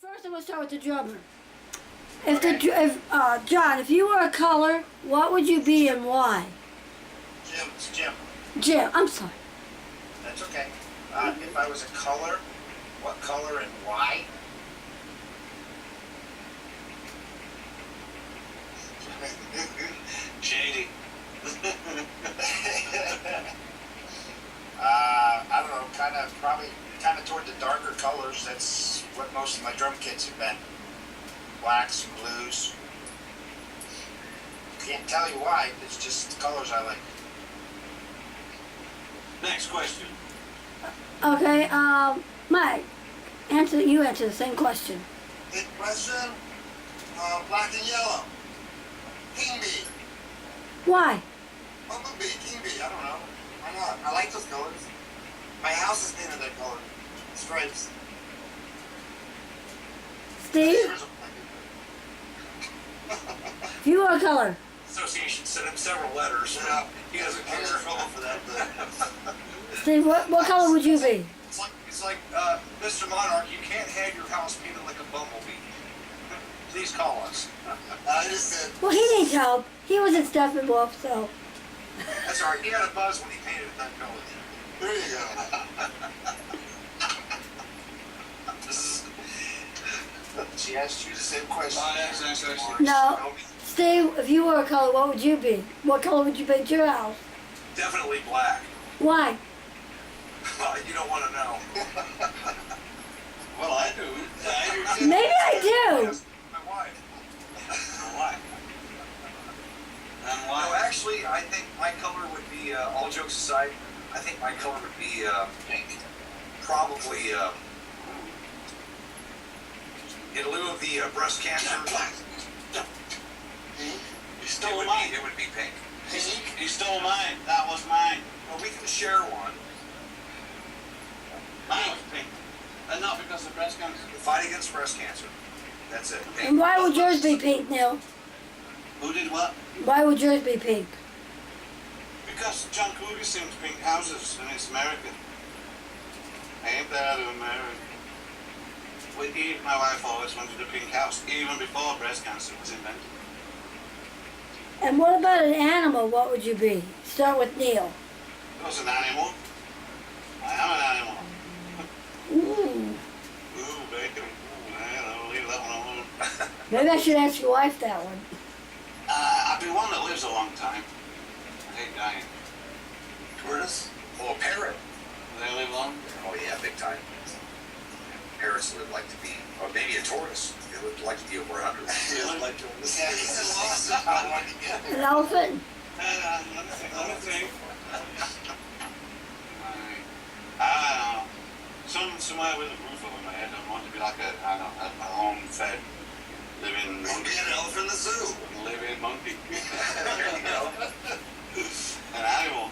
First, I'm gonna start with the drummer. John, if you were a color, what would you be and why? Jim, it's Jim. Jim, I'm sorry. That's okay. If I was a color, what color and why? Shady. I don't know, probably toward the darker colors. That's what most of my drum kits have been. Blacks and blues. Can't tell you why, it's just the colors I like. Next question. Okay, Mike, you answer the same question. Hit question, black and yellow. King bee. Why? Bumblebee, king bee, I don't know. Why not? I like those colors. My house is painted that color. Stripes. Steve, if you were a color. Association sent him several letters. Yeah. He doesn't I'm in care. trouble for that, but Steve, what color would you be? It's like Mr. Monarch, you can't have your house painted like a bumblebee. Please call us. I just said, Well, he needs help. He was in Steppenwolf, so. That's all right. He had a buzz when he painted it that color. there you go. She asked you the same question. No. Steve, if you were a color, what would you be? What color would you paint your house? Definitely black. Why? You don't want to know. Well, I do. Maybe I do. My wife. Why? And why? No, actually, I think my color would be, all jokes aside, I think my color would be pink. Probably, in lieu of the breast cancer, You stole mine. it would be pink. You stole mine. That was mine. Well, we can share one. Mine was pink. And not because of breast cancer. The fight against breast cancer. That's it. Pink. And why would yours be pink, Neil? Who did what? Why would yours be pink? Because John Cougar sings pink houses and it's American. Ain't that American? My wife always wanted a pink house, even before breast cancer was invented. And what about an animal? What would you be? Start with Neil. It was an animal. I am an animal. Ooh. Ooh, bacon. Ooh, man, I'll leave that one alone. Maybe I should ask your wife that one. I'd be one that lives a long time. I hate dying. Tortoise? Oh, a parrot. Do they live long? Oh, yeah, big time. Parrots would like to be, or maybe a tortoise. They would like to be over 100. Really? Like to Yeah, he said lost it. I wanted to get it. An elephant? Let me think. I don't know. Somewhere with a roof over my head. I want to be like a home-fed, living Maybe monkey. an elephant in the zoo. Living monkey. There you go. An animal.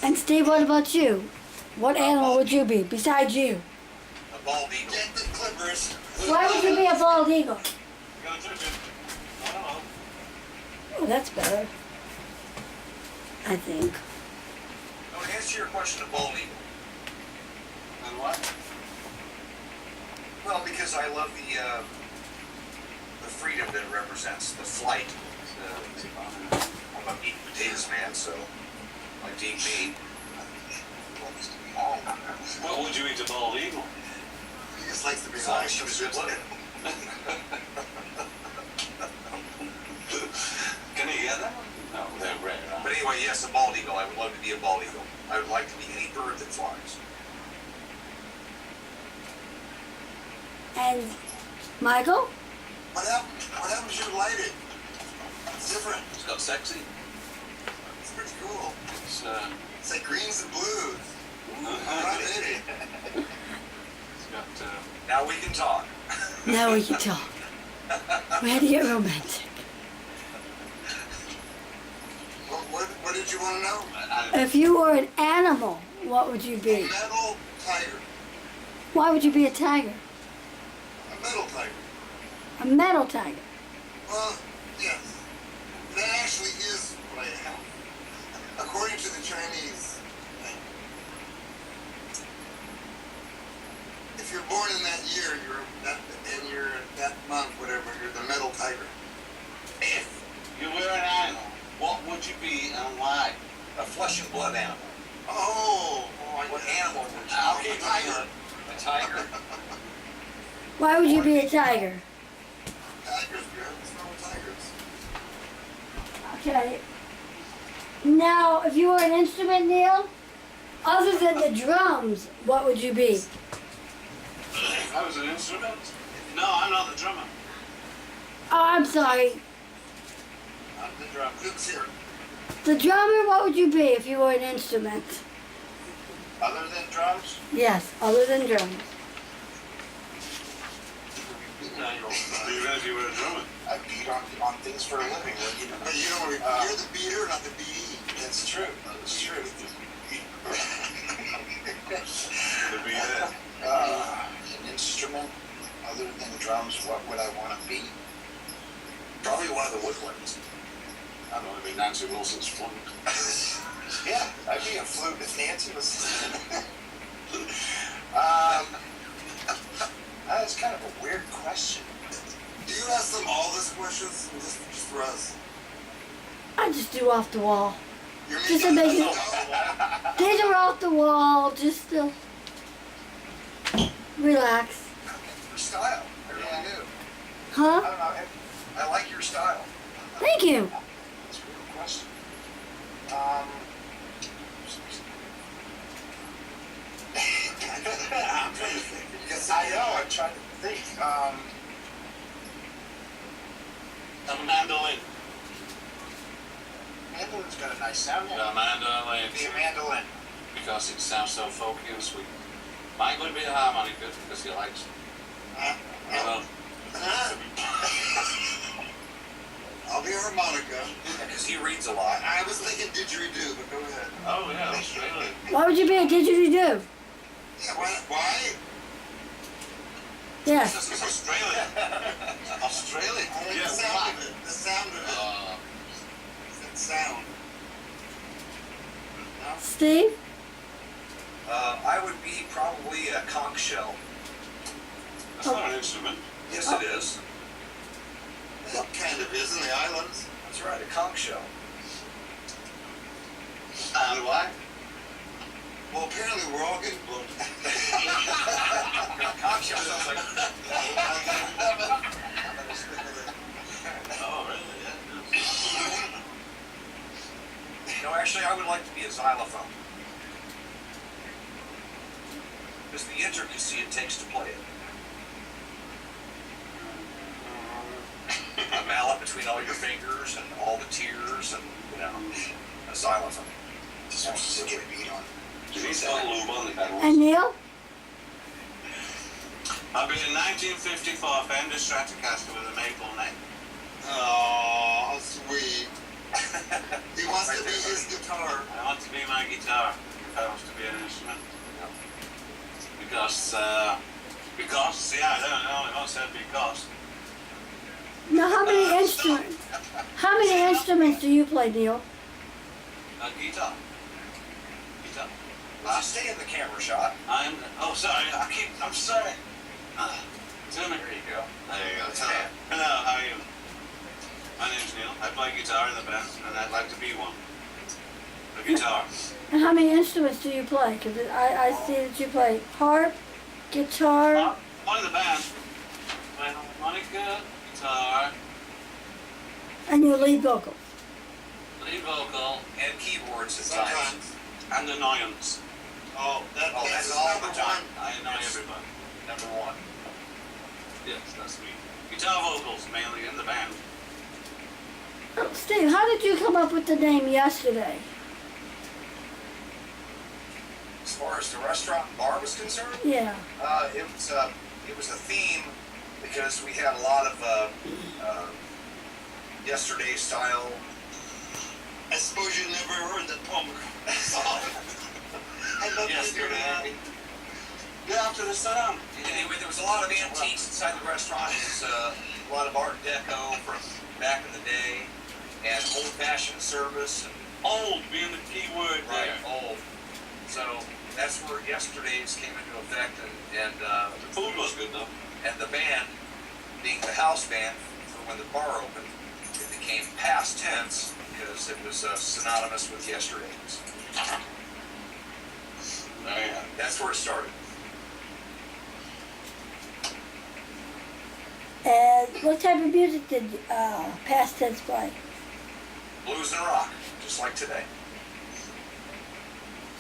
And Steve, what about you? What animal would you be besides you? A bald eagle. Get the clippers. Why would you be a bald eagle? Gonna trip it. I don't know. Oh, that's better. I think. Now, to answer your question, a bald eagle. And what? Well, because I love the freedom that it represents, the flight. I'm a meat and potatoes man, so I like to eat meat. What would you eat a bald eagle? He just likes to be As long as honest. she was good looking. Can you get that one? No, they're rare. But anyway, yes, a bald eagle. I would love to be a bald eagle. I would like to be any bird that flies. And Michael? What happens if you light it? It's different. It's got sexy. It's pretty cool. It's It's like greens and blues. I'm in it. it's got Now we can talk. Now we can talk. We had to get romantic. What did you want to know? If you were an animal, what would you be? Metal tiger. Why would you be a tiger? A metal tiger. A metal tiger. Well, yes. That actually is what I am. According to the Chinese, if you're born in that year, and metal tiger. If you were an animal, what would you be and why? A flesh and blood animal. Oh, What animal would you I'll be? keep tiger. A tiger. Why would you be a tiger? tigers, man. What's wrong with tigers? Okay. Now, if you were an instrument, Neil, other than the drums, what would you be? If I was an instrument? No, I'm not the drummer. Oh, I'm sorry. I'm the drummer. Luke's here. The drummer, what would you be if you were an instrument? Other than drums, Yes, other than drums. Even if you were a drummer. I beat on things for a living. You know. But you know, you're the beater, not the BE. That's true. That's true. To be there. An instrument other than drums, what would I want to be? Probably one of the woodwinds. I'd want to be Nancy Wilson's flute. Yeah, I'd be a flute if Nancy was. That's kind of a weird question. Do you ask them all these questions? Or just for us? I just do off the wall. You're Just to making make us it- all- These are off the wall, just to relax. Your style. I really Yeah. do. I Huh? don't know. I like your style. Thank you. That's a weird question. I'm trying to think. I know. I'm trying to think. A mandolin. Mandolin's got a nice sound. A mandolin. Be a mandolin. Because it sounds so folky and sweet. Mike would be a harmonica because he likes it. Well, I'll be a harmonica. Because he reads a lot. I was thinking didgeridoo, but go ahead. oh yeah, Australia. Why would you be a didgeridoo? Yeah, why? Yes. This is Australia. Australia. I like Yeah, the sound why? of it. The sound of it. That sound. Steve? I would be probably a conch shell. That's not an instrument. Yes, it is. It kind of is in the islands. That's right, a conch shell. And why? Well, apparently we're all getting blown. Conch shell sounds like. Oh, really? Yeah. No, actually, I would like to be a xylophone. Because the intricacy it takes to play it. A mallet between all your fingers and all the tears and, a xylophone. Just wants to get beat on. He's got a lube on the pedals. And Neil? I'll be a 1954 Fender Stratocaster with a maple neck. Oh, sweet. He wants Right to be there, his guitar. I want to be my guitar if I was to be an instrument. Because, yeah, I don't know, I won't say because. Now, how many instruments do you play, Neil? A guitar. Guitar. Stay in the camera shot. Oh, sorry, I'm sorry. Timmy. There you go. There you go. That's it. Hello, how are you? My name's Neil. I play guitar in the band, and I'd like to be one. A guitar. And how many instruments do you play? Because I see that you play harp, guitar. One in the band. Play harmonica, guitar, And your lead vocal. lead vocal, And keyboards at times. Sometimes. and annoyance. Oh, That's that's all number the time. I annoy everybody. Number one. Yes, that's me. Guitar vocals, mainly in the band. Oh, Steve, how did you come up with the name Yesterday? As far as the restaurant and bar was concerned, Yeah. it was a theme because we had a lot of yesterday style. I suppose you never heard that Paul McCartney song. I love Yesterday. Get out to the sun. Anyway, there was a lot of antiques inside the restaurant. It was a lot of Art Deco from back in the day, and old-fashioned service. And, Old being the key word right, there. old. So that's where yesterday's came into effect, and The food was good though. the band, being the house band, for when the bar opened, it became past tense because it was synonymous with yesterday. There you go. That's where it started. And what type of music did Past Tense play? Blues and rock, just like today.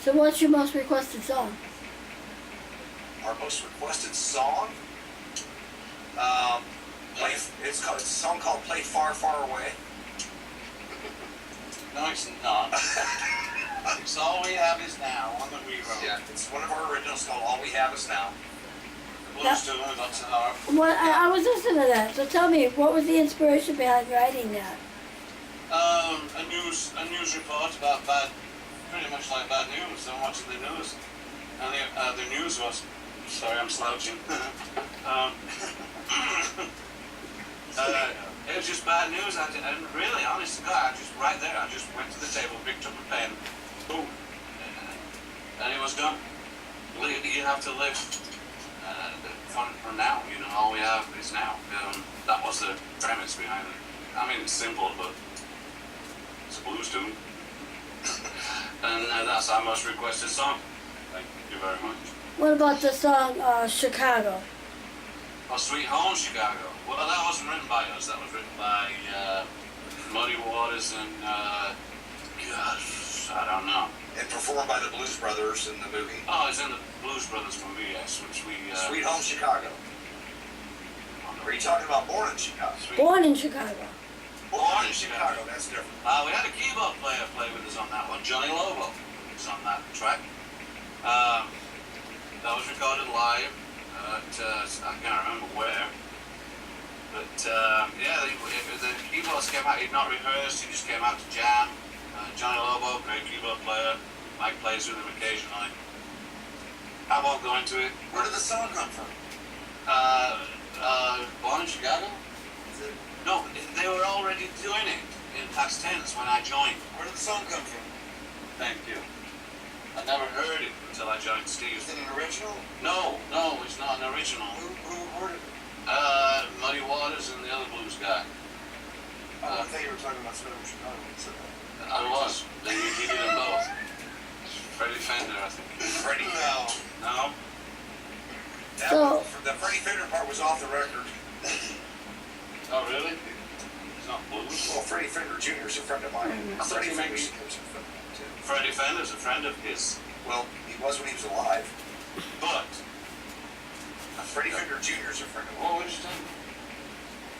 So what's your most requested song? Our most requested song, it's a song called "Play Far, Far Away." No, it's not. It's All We Have Is Now on the rewrote. Yeah, it's one of our originals called "All We Have Is Now." Blues tune with lots of harp. What I was listening to that. So tell me, what was the inspiration behind writing that? A news report about pretty much like bad news. I'm watching the news, and the news was, sorry, I'm slouching. It was just bad news, and really, honest to God, I just right there, I just went to the table, picked up a pen, boom, and it was done. You have to live for now. You know, all we have is now. That was the premise behind it. I mean, it's simple, but it's a blues tune. And that's our most requested song. Thank you very much. What about the song Chicago? Oh, Sweet Home Chicago. Well, that wasn't written by us. That was written by Muddy Waters and gosh, I don't know. And performed by the Blues Brothers in the movie Oh, it's in the Blues Brothers movie, yes, which we Sweet Home Chicago. Are you talking about Born in Chicago? Born in Chicago. Born in Chicago, that's different. We had a keyboard player play with us on that one. Johnny Lobo was on that track. That was recorded live at I can't remember where. But yeah, the keyboards came out. He'd not rehearsed. He just came out to jam. Johnny Lobo, great keyboard player. Mike plays with him occasionally. I won't go into it. Where did the song come from? Born in Chicago? No, they were already doing it in past tense when I joined. Where did the song come from? Thank you. I never heard it until I joined Steve. Is it an original? No, it's not an original. Who heard it? Muddy Waters and the other blues guy. I thought you were talking about Sweet Home Chicago. So. I was. He did them both. Freddie Fender, I think. Freddie? No. No? That So- the Freddie Fender part was off the record. Oh, really? It's not blues? Well, Freddie Fender Jr. is a friend of mine. I thought Freddie you Fender meant- Sr. is a friend of mine, too. Freddie Fender's a friend of his. Well, he was when he was alive. But, Freddie Fender Jr. is a friend of mine. what would you think?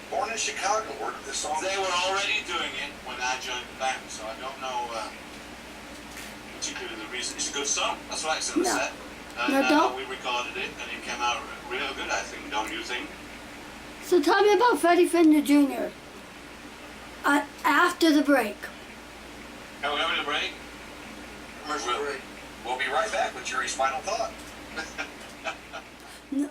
Born in Chicago, where did this song They were already doing it when I joined the band, so I don't know particularly the reason. It's a good song. That's why it's in the No. set. And No, don't. we recorded it, and it came out real good, I think. Don't you think? So tell me about Freddie Fender Jr. After the break. Are we having a break? Commercial break. We'll be right back with Jerry's final thought. No,